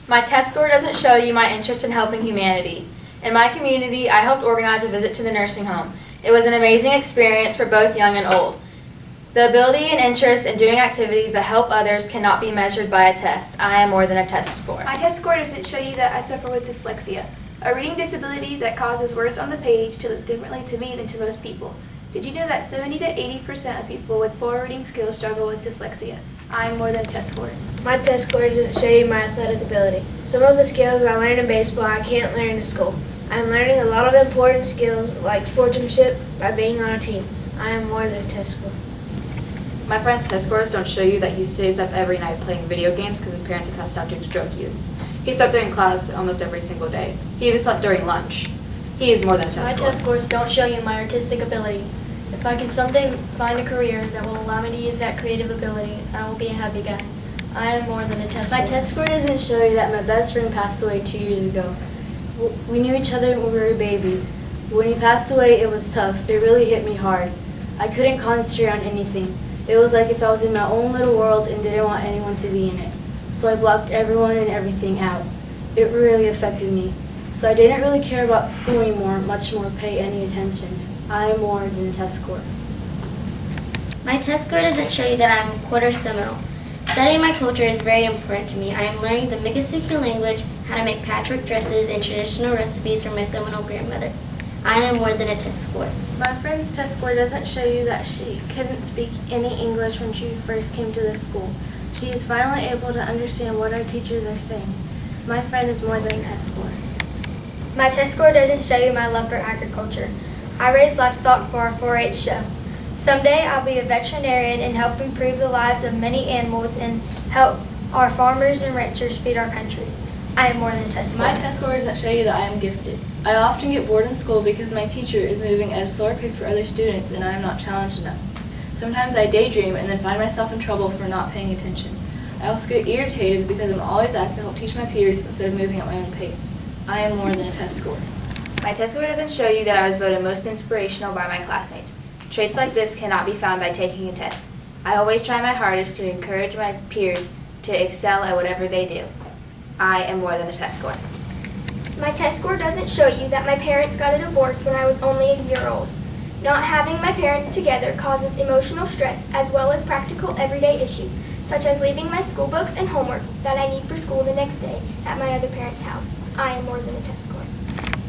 My test score doesn't show you my interest in helping humanity. In my community, I helped organize a visit to the nursing home. It was an amazing experience for both young and old. The ability and interest in doing activities that help others cannot be measured by a test. I am more than a test score. My test score doesn't show you that I suffer with dyslexia, a reading disability that causes words on the page to look differently to me than to most people. Did you know that 70 to 80% of people with poor reading skills struggle with dyslexia? I am more than a test score. My test score doesn't show you my athletic ability. Some of the skills I learned in baseball I can't learn in school. I am learning a lot of important skills like sportsmanship by being on a team. I am more than a test score. My friend's test scores don't show you that he stays up every night playing video games because his parents have passed out due to drug use. He slept during class almost every single day. He even slept during lunch. He is more than a test score. My test scores don't show you my artistic ability. If I can someday find a career that will allow me to use that creative ability, I will be a happy guy. I am more than a test score. My test score doesn't show you that my best friend passed away 2 years ago. We knew each other when we were babies. When he passed away, it was tough. It really hit me hard. I couldn't concentrate on anything. It was like if I was in my own little world and didn't want anyone to be in it. So I blocked everyone and everything out. It really affected me. So I didn't really care about school anymore, much more pay any attention. I am more than a test score. My test score doesn't show you that I'm quarter Seminole. Studying my culture is very important to me. I am learning the Miccosukee language, how to make patchwork dresses, and traditional recipes from my Seminole grandmother. I am more than a test score. My friend's test score doesn't show you that she couldn't speak any English when she first came to this school. She is finally able to understand what our teachers are saying. My friend is more than a test score. My test score doesn't show you my love for agriculture. I raise livestock for our 4-H show. Someday I'll be a veterinarian and help improve the lives of many animals and help our farmers and ranchers feed our country. I am more than a test score. My test score doesn't show you that I am gifted. I often get bored in school because my teacher is moving at a slower pace for other students and I am not challenged enough. Sometimes I daydream and then find myself in trouble for not paying attention. I also get irritated because I'm always asked to help teach my peers instead of moving at my own pace. I am more than a test score. My test score doesn't show you that I was voted most inspirational by my classmates. Traits like this cannot be found by taking a test. I always try my hardest to encourage my peers to excel at whatever they do. I am more than a test score. My test score doesn't show you that my parents got a divorce when I was only a year old. Not having my parents together causes emotional stress as well as practical everyday issues, such as leaving my school books and homework that I need for school the next day at my other parent's house. I am more than a test score.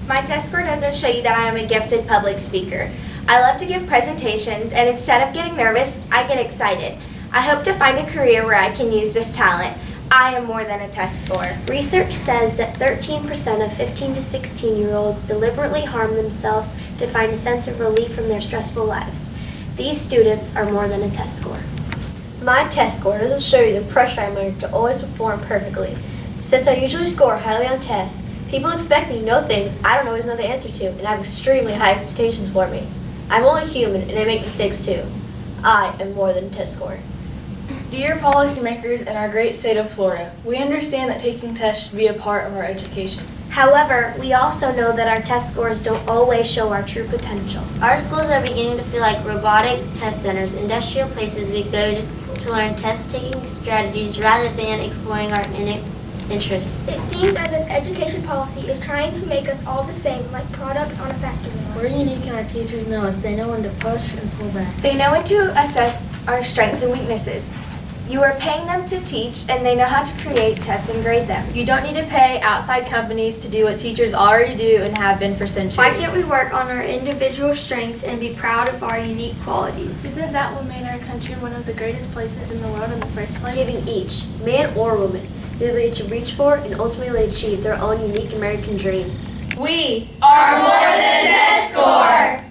My test score doesn't show you that I am a gifted public speaker. I love to give presentations, and instead of getting nervous, I get excited. I hope to find a career where I can use this talent. I am more than a test score. Research says that 13% of 15 to 16-year-olds deliberately harm themselves to find a sense of relief from their stressful lives. These students are more than a test score. My test score doesn't show you the pressure I'm under to always perform perfectly. Since I usually score highly on tests, people expect me to know things I don't always know the answer to and have extremely high expectations for me. I'm only human and I make mistakes too. I am more than a test score. Dear policymakers in our great state of Florida, we understand that taking tests should be a part of our education. However, we also know that our test scores don't always show our true potential. Our schools are beginning to feel like robotic test centers, industrial places we go to learn test-taking strategies rather than exploring our innate interests. It seems as if education policy is trying to make us all the same, like products on a factory line. We're unique and our teachers know us. They know when to push and pull back. They know when to assess our strengths and weaknesses. You are paying them to teach, and they know how to create tests and grade them. You don't need to pay outside companies to do what teachers already do and have been for centuries. Why can't we work on our individual strengths and be proud of our unique qualities? Isn't that what made our country one of the greatest places in the world in the first place? Giving each, man or woman, the ability to reach for and ultimately achieve their own unique American dream. We are more than a test score.